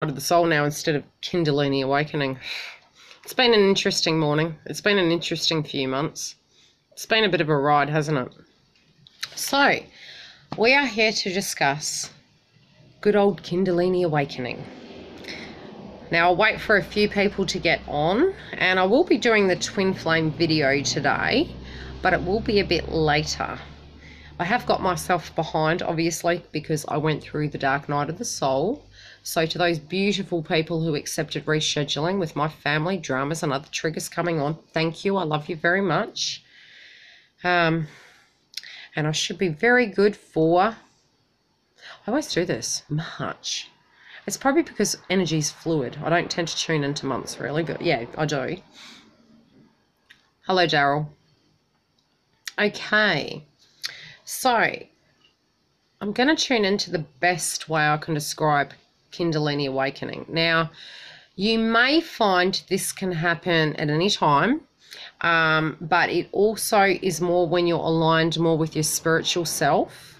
of the soul now instead of Kundalini Awakening. It's been an interesting morning. It's been an interesting few months. It's been a bit of a ride, hasn't it? So, we are here to discuss good old Kundalini Awakening. Now, I'll wait for a few people to get on, and I will be doing the twin flame video today, but it will be a bit later. I have got myself behind, obviously, because I went through the dark night of the soul. So to those beautiful people who accepted rescheduling with my family, dramas and other triggers coming on, thank you. I love you very much. And I should be very good for, I always do this, March. It's probably because energy is fluid. I don't tend to tune into months really, but yeah, I do. Hello, Daryl. Okay. So, I'm going to tune into the best way I can describe Kundalini Awakening. Now, you may find this can happen at any time, but it also is more when you're aligned more with your spiritual self.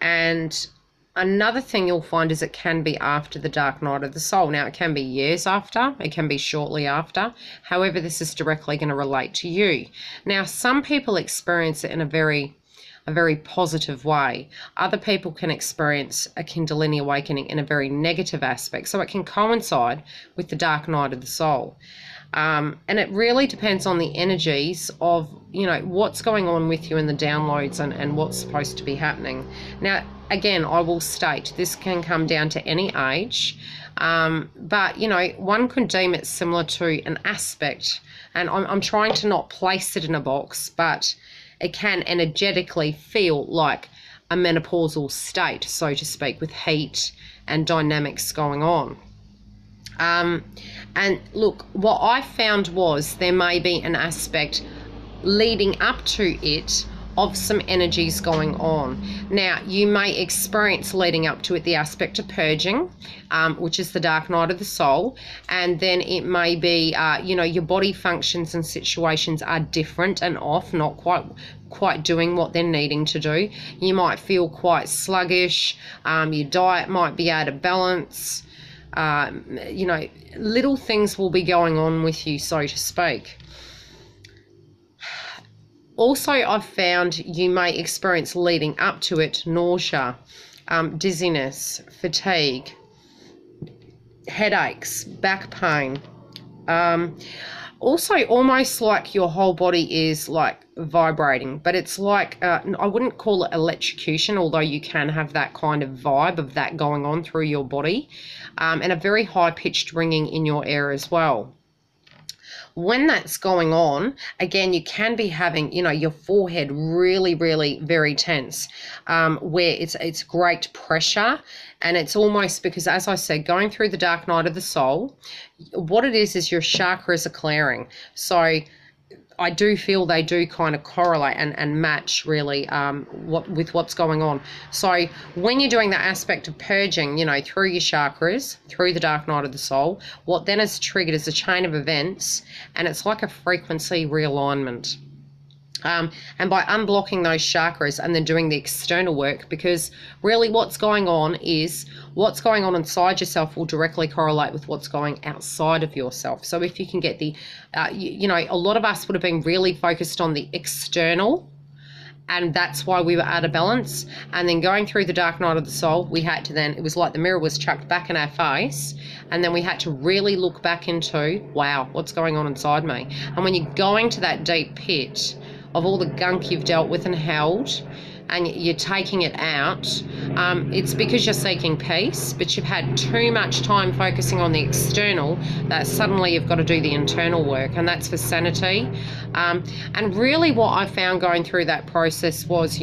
And another thing you'll find is it can be after the dark night of the soul. Now, it can be years after, it can be shortly after. However, this is directly going to relate to you. Now, some people experience it in a very positive way. Other people can experience a Kundalini Awakening in a very negative aspect. So it can coincide with the dark night of the soul. And it really depends on the energies of, what's going on with you in the downloads and what's supposed to be happening. Now, again, I will state this can come down to any age, but, one could deem it similar to an aspect. And I'm trying to not place it in a box, but it can energetically feel like a menopausal state, so to speak, with heat and dynamics going on. And look, what I found was there may be an aspect leading up to it of some energies going on. Now, you may experience leading up to it the aspect of purging, which is the dark night of the soul, and then it may be, your body functions and situations are different and off, not quite doing what they're needing to do. You might feel quite sluggish, your diet might be out of balance, little things will be going on with you, so to speak. Also, I've found you may experience leading up to it nausea, dizziness, fatigue, headaches, back pain. Also, almost like your whole body is like vibrating, but it's like, I wouldn't call it electrocution, although you can have that kind of vibe of that going on through your body, and a very high-pitched ringing in your ear as well. When that's going on, again, you can be having, your forehead really, really very tense, where it's great pressure. And it's almost because, as I said, going through the dark night of the soul, what it is your chakras are clearing. So I do feel they do kind of correlate and match really with what's going on. So when you're doing that aspect of purging, through your chakras, through the dark night of the soul, what then is triggered is a chain of events, and it's like a frequency realignment. And by unblocking those chakras and then doing the external work, because really what's going on inside yourself will directly correlate with what's going outside of yourself. So if you can get a lot of us would have been really focused on the external, and that's why we were out of balance. And then going through the dark night of the soul, it was like the mirror was chucked back in our face, and then we had to really look back into, wow, what's going on inside me? And when you're going to that deep pit of all the gunk you've dealt with and held, and you're taking it out, it's because you're seeking peace, but you've had too much time focusing on the external that suddenly you've got to do the internal work, and that's for sanity. And really what I found going through that process was,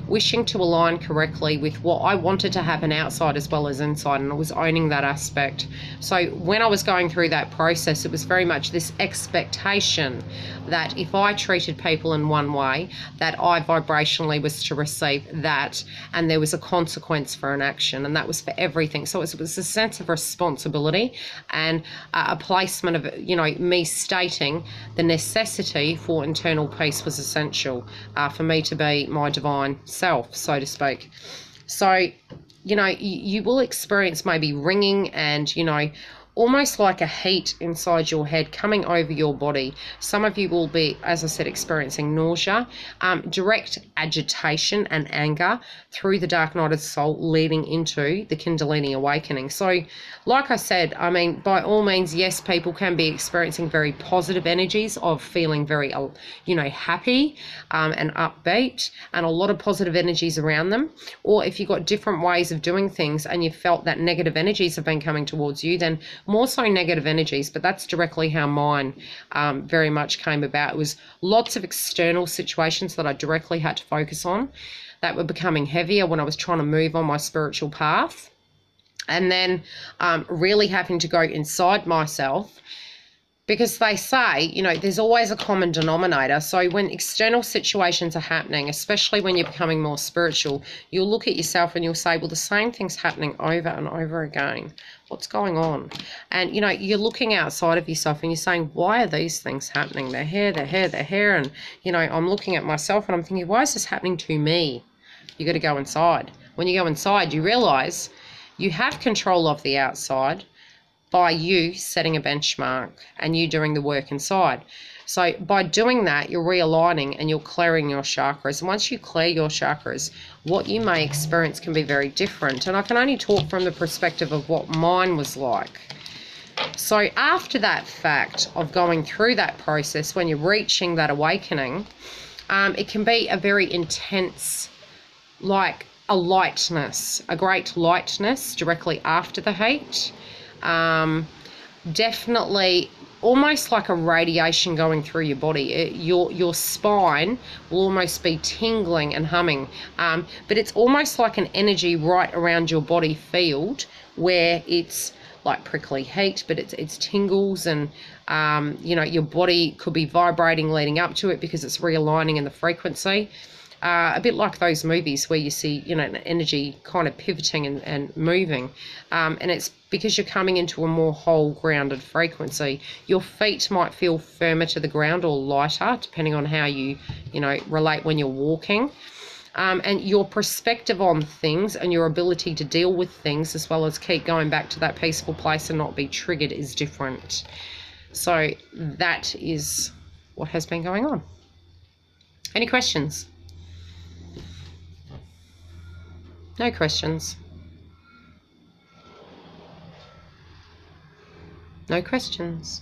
wishing to align correctly with what I wanted to happen outside as well as inside, and I was owning that aspect. So when I was going through that process, it was very much this expectation that if I treated people in one way, that I vibrationally was to receive that, and there was a consequence for an action, and that was for everything. So it was a sense of responsibility and a placement of, me stating the necessity for internal peace was essential for me to be my divine self, so to speak. So you know, you will experience maybe ringing and, you know, almost like a heat inside your head coming over your body. Some of you will be, as I said, experiencing nausea, direct agitation and anger through the dark night of the soul leading into the Kundalini Awakening. So like I said, I mean, by all means, yes, people can be experiencing very positive energies of feeling very, you know, happy and upbeat, and a lot of positive energies around them. Or if you've got different ways of doing things and you felt that negative energies have been coming towards you, then more so negative energies. But that's directly how mine very much came about. It was lots of external situations that I directly had to focus on that were becoming heavier when I was trying to move on my spiritual path. And then really having to go inside myself, because they say, you know, there's always a common denominator. So when external situations are happening, especially when you're becoming more spiritual, you'll look at yourself and you'll say, well, the same thing's happening over and over again. What's going on? And, you know, you're looking outside of yourself and you're saying, why are these things happening? Their hair. And, you know, I'm looking at myself and I'm thinking, why is this happening to me? You got to go inside. When you go inside, you realize you have control of the outside by you setting a benchmark and you doing the work inside. So by doing that, you're realigning and you're clearing your chakras. And once you clear your chakras, what you may experience can be very different. And I can only talk from the perspective of what mine was like. So after that fact of going through that process, when you're reaching that awakening, it can be a very intense, like a lightness, a great lightness directly after the heat. Definitely almost like a radiation going through your body. Your spine will almost be tingling and humming, but it's almost like an energy right around your body field where it's like prickly heat, but it's tingles, and you know, your body could be vibrating leading up to it because it's realigning in the frequency. A bit like those movies where you see, you know, an energy kind of pivoting and moving. And it's because you're coming into a more whole grounded frequency. Your feet might feel firmer to the ground or lighter, depending on how you know, relate when you're walking. And your perspective on things and your ability to deal with things, as well as keep going back to that peaceful place and not be triggered, is different. So that is what has been going on. Any questions? No questions. No questions.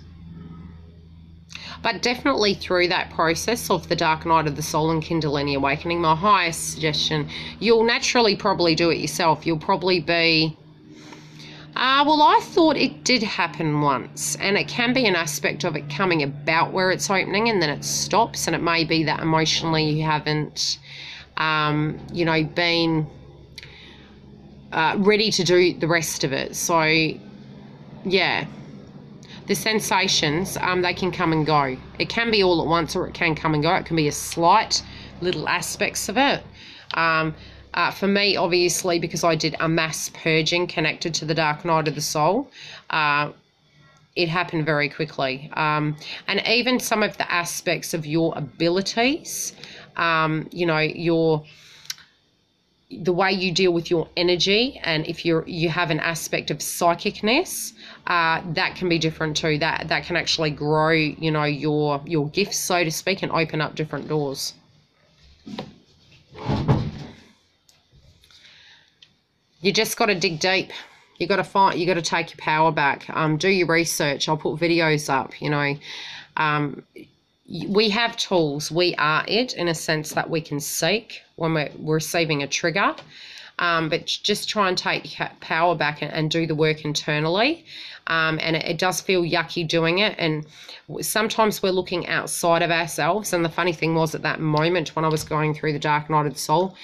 But definitely through that process of the dark night of the soul and Kundalini Awakening, my highest suggestion, you'll naturally probably do it yourself. You'll probably be, well, I thought it did happen once, and it can be an aspect of it coming about where it's opening and then it stops, and it may be that emotionally you haven't, you know, been ready to do the rest of it. So yeah, the sensations, they can come and go. It can be all at once, or it can come and go. It can be a slight little aspects of it. For me, obviously, because I did a mass purging connected to the dark night of the soul, it happened very quickly. And even some of the aspects of your abilities, you know, the way you deal with your energy, and if you have an aspect of psychicness, that can be different too. That can actually grow, you know, your gifts, so to speak, and open up different doors. You just got to dig deep. You got to take your power back. Do your research. I'll put videos up, you know. We have tools. We are it, in a sense that we can seek when we're receiving a trigger, but just try and take power back and do the work internally. And it does feel yucky doing it, and sometimes we're looking outside of ourselves. And the funny thing was, at that moment when I was going through the dark night of the soul,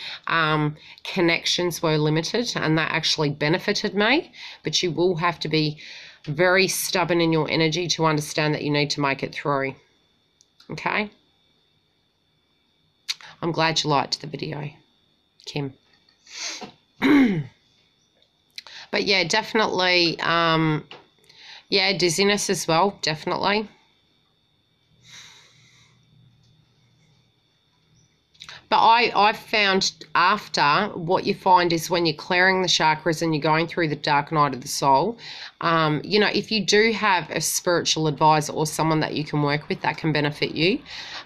connections were limited, and that actually benefited me. But you will have to be very stubborn in your energy to understand that you need to make it through. Okay, I'm glad you liked the video, Kim. But yeah, definitely, yeah, dizziness as well, definitely. But I've found after, what you find is when you're clearing the chakras and you're going through the dark night of the soul, you know, if you do have a spiritual advisor or someone that you can work with that can benefit you,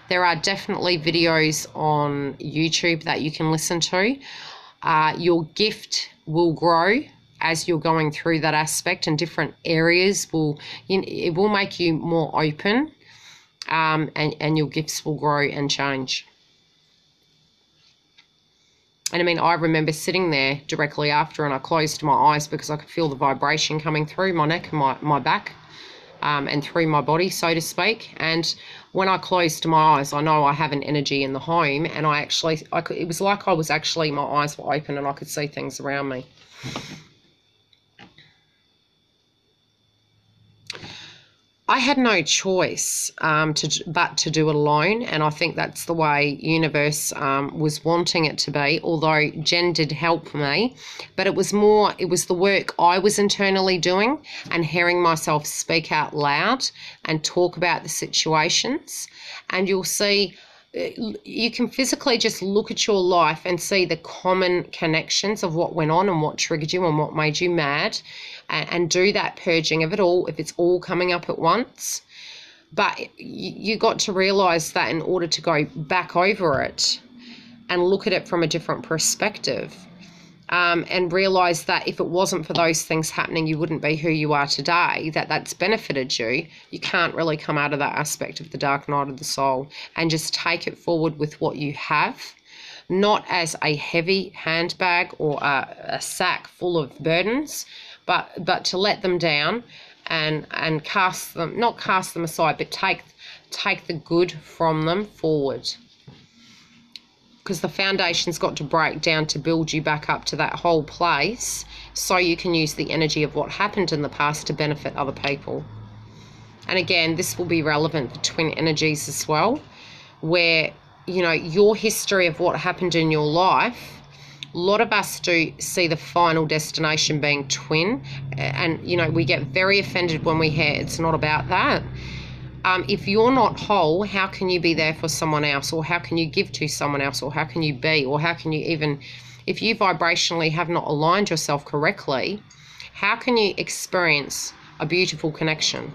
there are definitely videos on YouTube that you can listen to. Your gift will grow as you're going through that aspect, and different areas it will make you more open, and your gifts will grow and change. And I mean, I remember sitting there directly after and I closed my eyes because I could feel the vibration coming through my neck and my back, and through my body, so to speak. And when I closed my eyes, I know I have an energy in the home, and it was like my eyes were open and I could see things around me. I had no choice but to do it alone, and I think that's the way universe was wanting it to be, although Jen did help me. But it was the work I was internally doing and hearing myself speak out loud and talk about the situations. And you'll see, you can physically just look at your life and see the common connections of what went on and what triggered you and what made you mad, and do that purging of it all if it's all coming up at once. But you got to realize that in order to go back over it and look at it from a different perspective, and realize that if it wasn't for those things happening, you wouldn't be who you are today, that's benefited you. You can't really come out of that aspect of the dark night of the soul and just take it forward with what you have, not as a heavy handbag or a sack full of burdens, but to let them down and not cast them aside, but take the good from them forward. Because the foundation's got to break down to build you back up to that whole place, so you can use the energy of what happened in the past to benefit other people. And again, this will be relevant for twin energies as well, where, you know, your history of what happened in your life, a lot of us do see the final destination being twin, and, you know, we get very offended when we hear it's not about that. If you're not whole, how can you be there for someone else, or how can you give to someone else, or how can you be, or how can you even, if you vibrationally have not aligned yourself correctly, how can you experience a beautiful connection?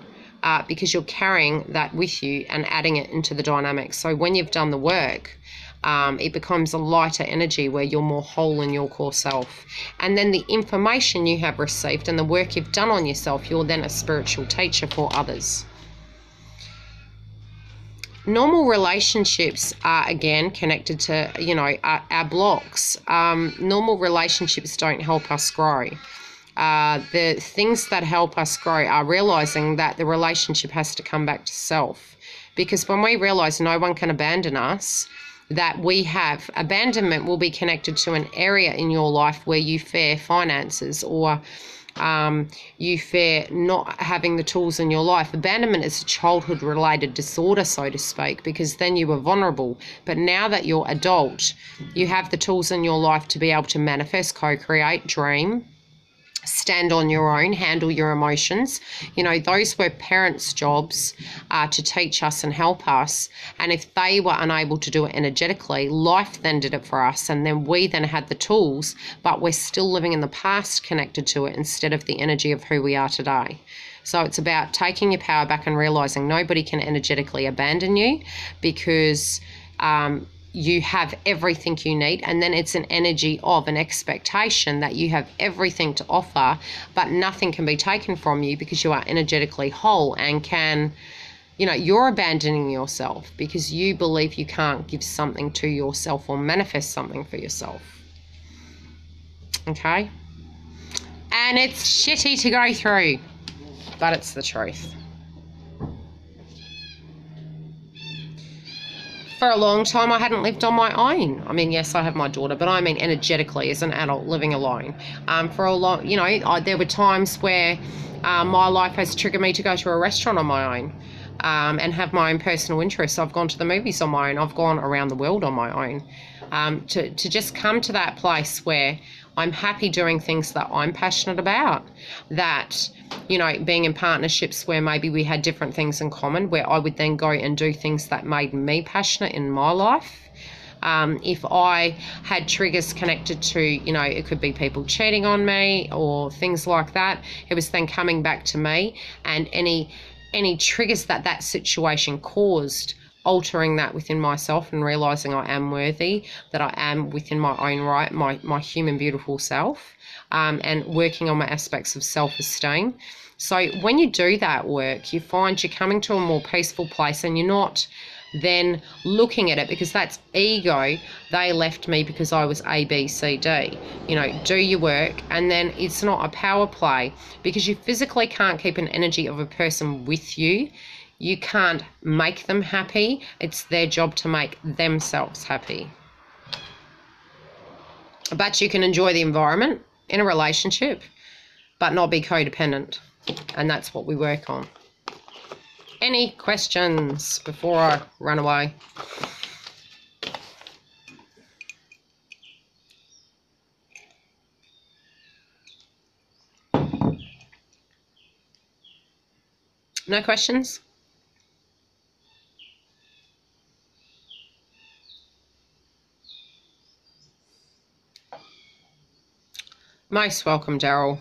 Because you're carrying that with you and adding it into the dynamic. So when you've done the work, it becomes a lighter energy where you're more whole in your core self. And then the information you have received and the work you've done on yourself, you're then a spiritual teacher for others. Normal relationships are, again, connected to, you know, our blocks. Normal relationships don't help us grow. The things that help us grow are realizing that the relationship has to come back to self. Because when we realize no one can abandon us, that we have abandonment will be connected to an area in your life where you fear finances, or you fear not having the tools in your life. Abandonment is a childhood related disorder, so to speak, because then you were vulnerable. But now that you're adult, you have the tools in your life to be able to manifest, co-create, dream, stand on your own, handle your emotions. You know, those were parents' jobs, to teach us and help us. And if they were unable to do it energetically, life then did it for us. And then we then had the tools, but we're still living in the past connected to it instead of the energy of who we are today. So it's about taking your power back and realizing nobody can energetically abandon you, because you have everything you need. And then it's an energy of an expectation that you have everything to offer, but nothing can be taken from you because you are energetically whole and can, you know, you're abandoning yourself because you believe you can't give something to yourself or manifest something for yourself. Okay? And it's shitty to go through, but it's the truth. For a long time, I hadn't lived on my own. I mean, yes, I have my daughter, but I mean energetically as an adult living alone. For a long, you know, there were times where my life has triggered me to go to a restaurant on my own, and have my own personal interests. I've gone to the movies on my own. I've gone around the world on my own, to just come to that place where I'm happy doing things that I'm passionate about, that, you know, being in partnerships where maybe we had different things in common, where I would then go and do things that made me passionate in my life. If I had triggers connected to, you know, it could be people cheating on me or things like that, it was then coming back to me, and any triggers that that situation caused, altering that within myself and realizing I am worthy, that I am within my own right, my human beautiful self, and working on my aspects of self-esteem. So when you do that work, you find you're coming to a more peaceful place, and you're not then looking at it because that's ego. They left me because I was A, B, C, D. You know, do your work, and then it's not a power play, because you physically can't keep an energy of a person with you. You can't make them happy. It's their job to make themselves happy. But you can enjoy the environment in a relationship, but not be codependent. And that's what we work on. Any questions before I run away? No questions? Most welcome, Daryl.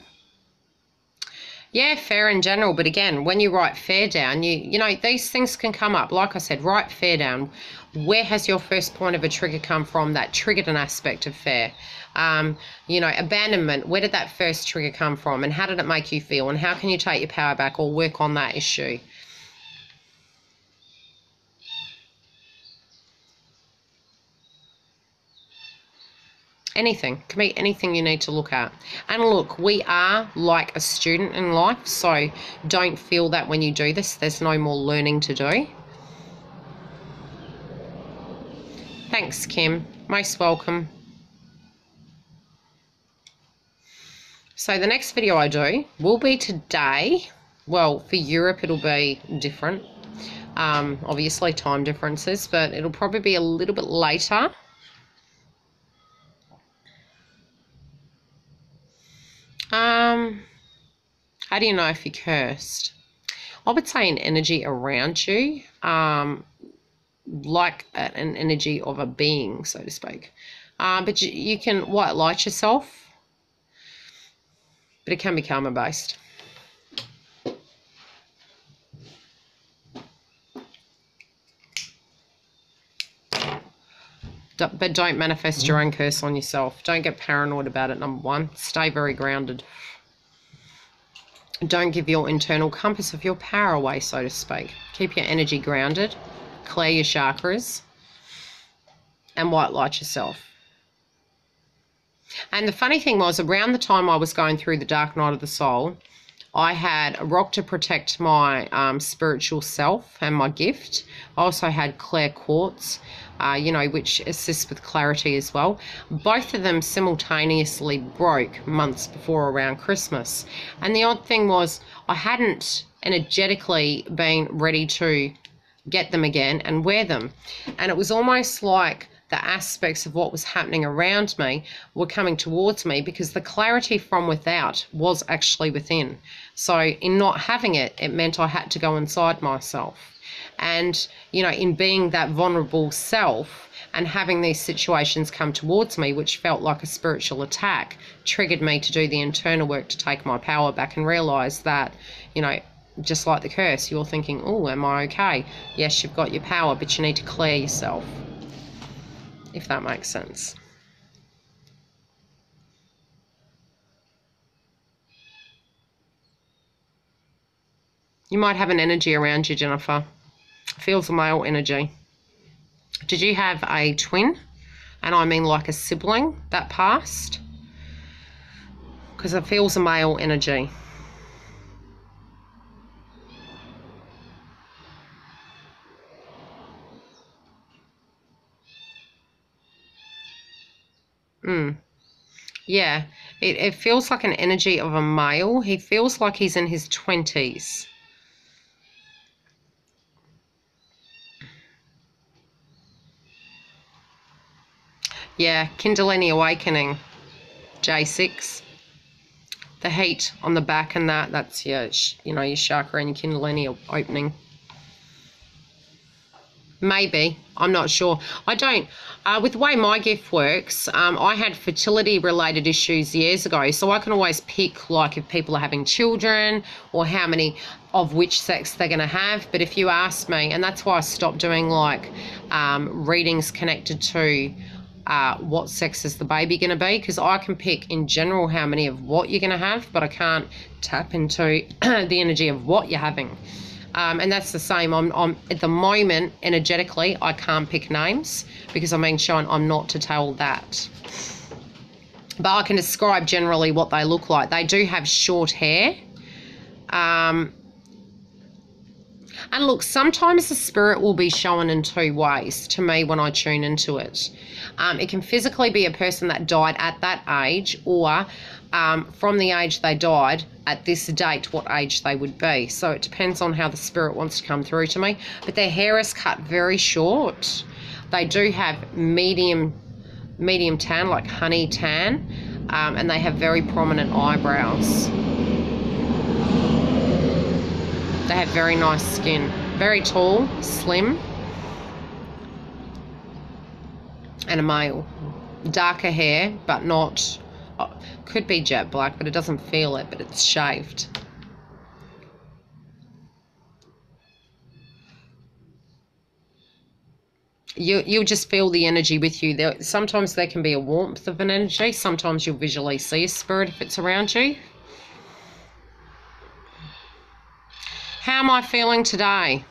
Yeah, fair in general, but again, when you write fair down, you know, these things can come up. Like I said, write fair down. Where has your first point of a trigger come from that triggered an aspect of fair? You know, abandonment, where did that first trigger come from, and how did it make you feel, and how can you take your power back or work on that issue? Anything. Can be anything you need to look at. And look, we are like a student in life, so don't feel that when you do this, there's no more learning to do. Thanks, Kim. Most welcome. So the next video I do will be today. Well, for Europe, it'll be different. Obviously, time differences, but it'll probably be a little bit later. How do you know if you're cursed? I would say an energy around you, like an energy of a being, so to speak. But you can white light yourself, but it can be karma based. But don't manifest your own curse on yourself. Don't get paranoid about it, number one. Stay very grounded. Don't give your internal compass of your power away, so to speak. Keep your energy grounded. Clear your chakras. And white light yourself. And the funny thing was, around the time I was going through the dark night of the soul, I had a rock to protect my spiritual self and my gift. I also had clear quartz, you know, which assists with clarity as well. Both of them simultaneously broke months before around Christmas. And the odd thing was, I hadn't energetically been ready to get them again and wear them. And it was almost like the aspects of what was happening around me were coming towards me, because the clarity from without was actually within. So in not having it, it meant I had to go inside myself. And, you know, in being that vulnerable self and having these situations come towards me, which felt like a spiritual attack, triggered me to do the internal work to take my power back and realize that, you know, just like the curse, you're thinking, oh, am I okay? Yes, you've got your power, but you need to clear yourself. If that makes sense. You might have an energy around you, Jennifer. Feels a male energy. Did you have a twin? And I mean like a sibling that passed? Because it feels a male energy. Yeah, it feels like an energy of a male. He feels like he's in his 20s. Yeah, Kundalini Awakening, J6. The heat on the back and that's your, you know, your chakra and your Kundalini opening. Maybe. I'm not sure. I don't. With the way my gift works, I had fertility-related issues years ago, so I can always pick, like, if people are having children or how many of which sex they're going to have. But if you ask me, and that's why I stopped doing, like, readings connected to what sex is the baby going to be, because I can pick in general how many of what you're going to have, but I can't tap into the energy of what you're having. And that's the same. I'm at the moment, energetically, I can't pick names because I'm being shown I'm not to tell that. But I can describe generally what they look like. They do have short hair. And look, sometimes the spirit will be shown in two ways to me when I tune into it. It can physically be a person that died at that age, or from the age they died at this date, what age they would be. So it depends on how the spirit wants to come through to me. But their hair is cut very short. They do have medium tan, like honey tan, and they have very prominent eyebrows. They have very nice skin. Very tall, slim, and a male. Darker hair, but not... could be jet black, but it doesn't feel it, but it's shaved. You'll just feel the energy with you. Sometimes there can be a warmth of an energy. Sometimes you'll visually see a spirit if it's around you. How am I feeling today?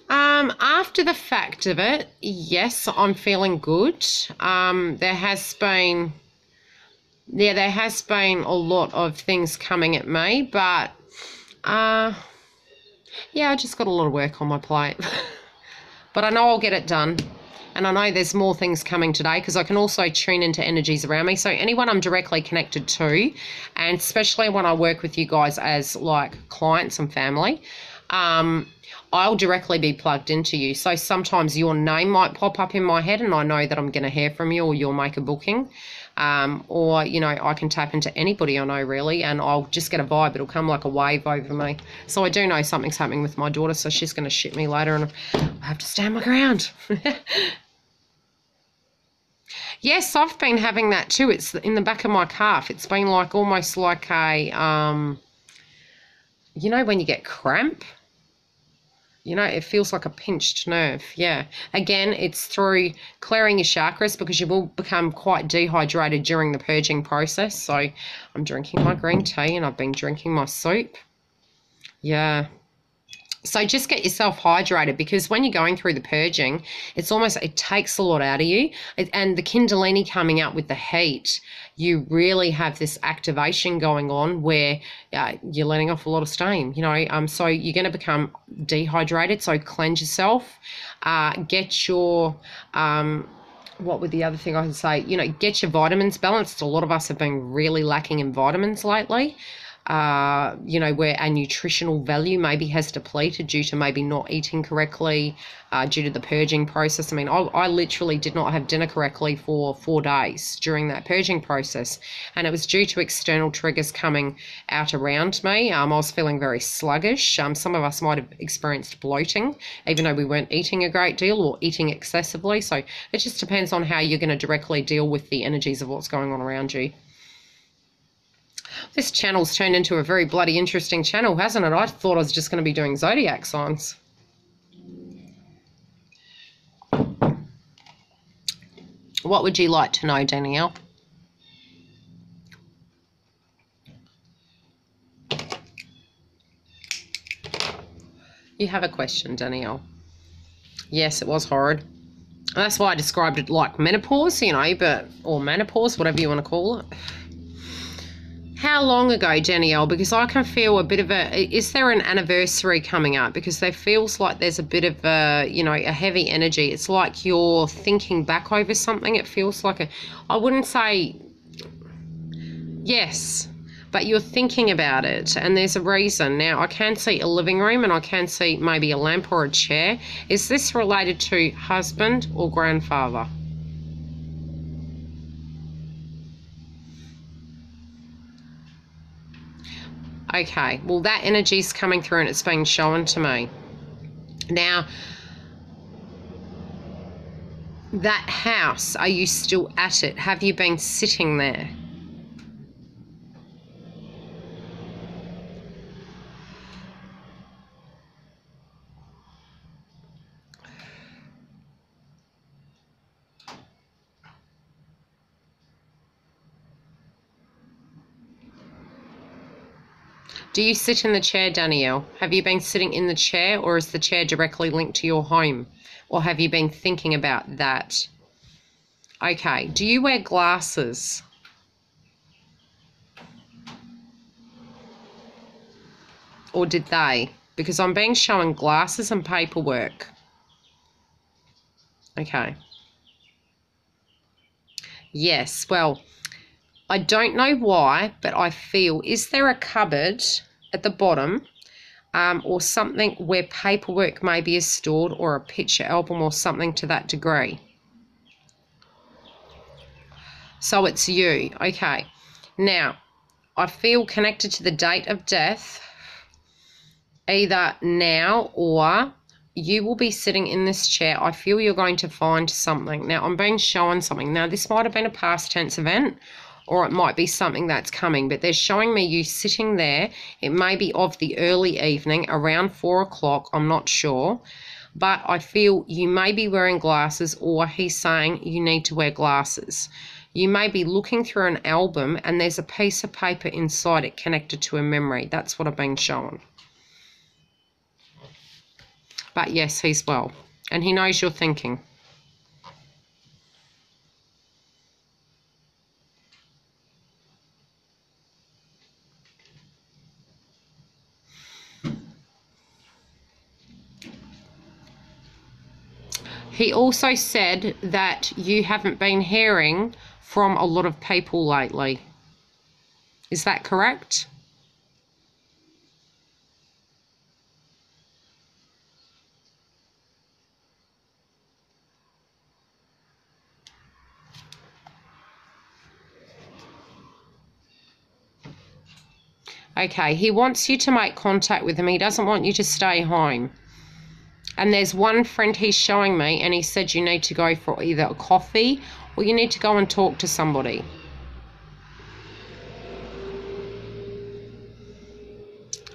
After the fact of it, yes, I'm feeling good. There has been a lot of things coming at me, but yeah, I just got a lot of work on my plate. But I know I'll get it done. And I know there's more things coming today because I can also tune into energies around me. So anyone I'm directly connected to, and especially when I work with you guys as like clients and family, I'll directly be plugged into you. So sometimes your name might pop up in my head and I know that I'm going to hear from you, or you'll make a booking. Or, you know, I can tap into anybody I know really, and I'll just get a vibe. It'll come like a wave over me. So I do know something's happening with my daughter, so she's going to shit me later and I have to stand my ground. Yes, I've been having that too. It's in the back of my calf. It's been like almost like a, you know, when you get cramp, you know, it feels like a pinched nerve. Yeah. Again, it's through clearing your chakras because you will become quite dehydrated during the purging process. So I'm drinking my green tea and I've been drinking my soup. Yeah. So just get yourself hydrated, because when you're going through the purging, it's almost, it takes a lot out of you. And the Kundalini coming out with the heat, you really have this activation going on where you're letting off a lot of steam, you know. So you're going to become dehydrated. So cleanse yourself. Get your... what would the other thing I could say? You know, get your vitamins balanced. A lot of us have been really lacking in vitamins lately. You know, where our nutritional value maybe has depleted due to maybe not eating correctly, due to the purging process. I mean, I literally did not have dinner correctly for 4 days during that purging process, and it was due to external triggers coming out around me. I was feeling very sluggish. Some of us might have experienced bloating, even though we weren't eating a great deal or eating excessively. So it just depends on how you're going to directly deal with the energies of what's going on around you. This channel's turned into a very bloody interesting channel, hasn't it? I thought I was just going to be doing zodiac signs. What would you like to know, Danielle? You have a question, Danielle. Yes, it was horrid. That's why I described it like menopause, you know, or menopause, whatever you want to call it. How long ago, Danielle? Because I can feel a bit of is there an anniversary coming up? Because there feels like there's a bit of a, you know, a heavy energy. It's like you're thinking back over something. It feels like I wouldn't say yes, but you're thinking about it, and there's a reason. Now, I can see a living room and I can see maybe a lamp or a chair. Is this related to husband or grandfather? Okay, well, that energy's coming through and it's being shown to me. Now, That house, are you still at it? Have you been sitting there? Do you sit in the chair, Danielle? Have you been sitting in the chair, or is the chair directly linked to your home? Or have you been thinking about that? Okay, do you wear glasses? Or did they? Because I'm being shown glasses and paperwork. Okay. Yes, well, I don't know why, but I feel, is there a cupboard at the bottom or something where paperwork maybe is stored, or a picture album or something to that degree? So it's you. Okay. Now, I feel connected to the date of death, either now or you will be sitting in this chair. I feel you're going to find something. Now, I'm being shown something. Now, this might have been a past tense event, or it might be something that's coming, but they're showing me you sitting there. It may be of the early evening, around 4 o'clock, I'm not sure, but I feel you may be wearing glasses, or he's saying you need to wear glasses. You may be looking through an album and there's a piece of paper inside it connected to a memory. That's what I've been shown. But yes, he's well, and he knows you're thinking. He also said that you haven't been hearing from a lot of people lately. Is that correct? Okay, he wants you to make contact with him. He doesn't want you to stay home. And there's one friend he's showing me, and he said you need to go for either a coffee or you need to go and talk to somebody.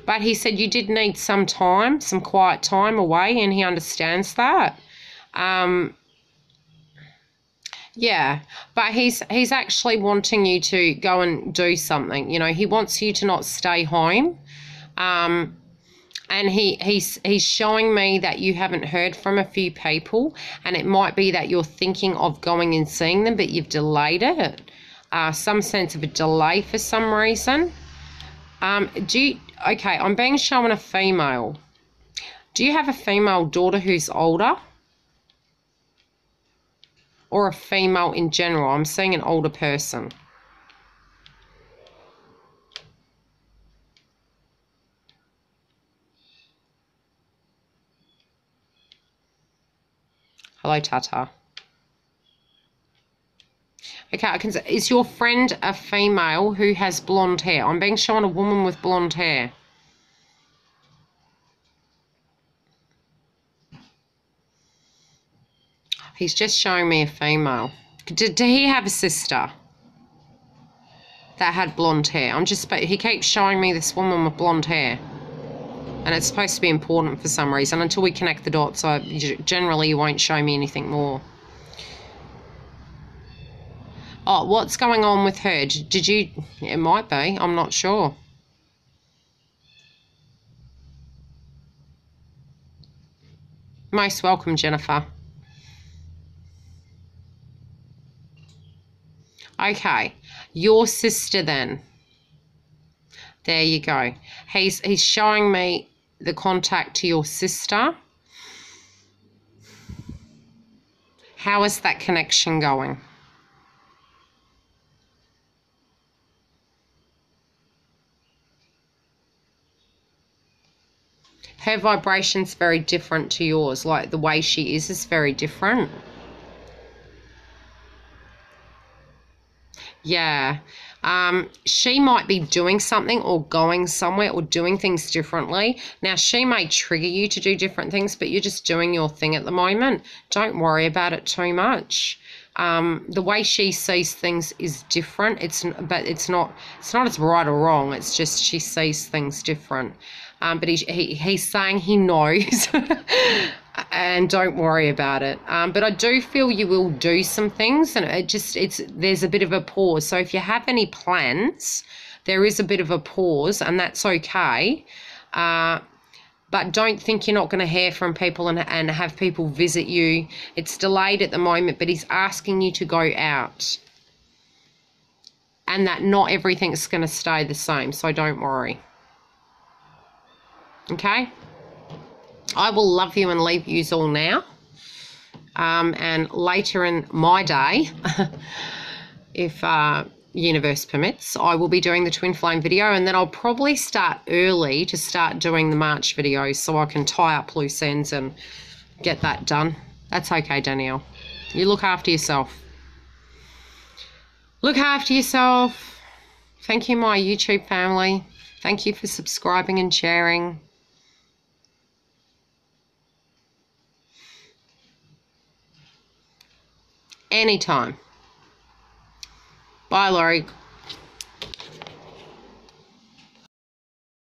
But he said you did need some time, some quiet time away, and he understands that. Yeah, but he's actually wanting you to go and do something. You know, he wants you to not stay home. And he's showing me that you haven't heard from a few people, and it might be that you're thinking of going and seeing them, but you've delayed it. Some sense of a delay for some reason. Okay, I'm being shown a female. Do you have a female daughter who's older? Or a female in general? I'm seeing an older person. Hello, Tata. Okay, I can say, is your friend a female who has blonde hair? I'm being shown a woman with blonde hair. He's just showing me a female. Did he have a sister that had blonde hair? He keeps showing me this woman with blonde hair. And it's supposed to be important for some reason. Until we connect the dots, generally you won't show me anything more. Oh, what's going on with her? Did you... It might be. I'm not sure. Most welcome, Jennifer. Okay. Your sister then. There you go. He's showing me the contact to your sister. How is that connection going? Her vibration's very different to yours. Like the way she is very different. Yeah. She might be doing something or going somewhere or doing things differently. Now, she may trigger you to do different things, but you're just doing your thing at the moment. Don't worry about it too much. The way she sees things is different. But it's not as right or wrong. It's just she sees things different. But he's saying he knows. And don't worry about it. But I do feel you will do some things, and there's a bit of a pause. So if you have any plans, there is a bit of a pause, and that's okay. But don't think you're not going to hear from people and have people visit you. It's delayed at the moment, but he's asking you to go out. And that not everything's going to stay the same, so don't worry. Okay? I will love you and leave yous all now. And later in my day, if universe permits, I will be doing the twin flame video, and then I'll probably start early to start doing the March videos so I can tie up loose ends and get that done. That's okay, Danielle. You look after yourself. Look after yourself. Thank you, my YouTube family. Thank you for subscribing and sharing. Anytime. Bye, Laurie.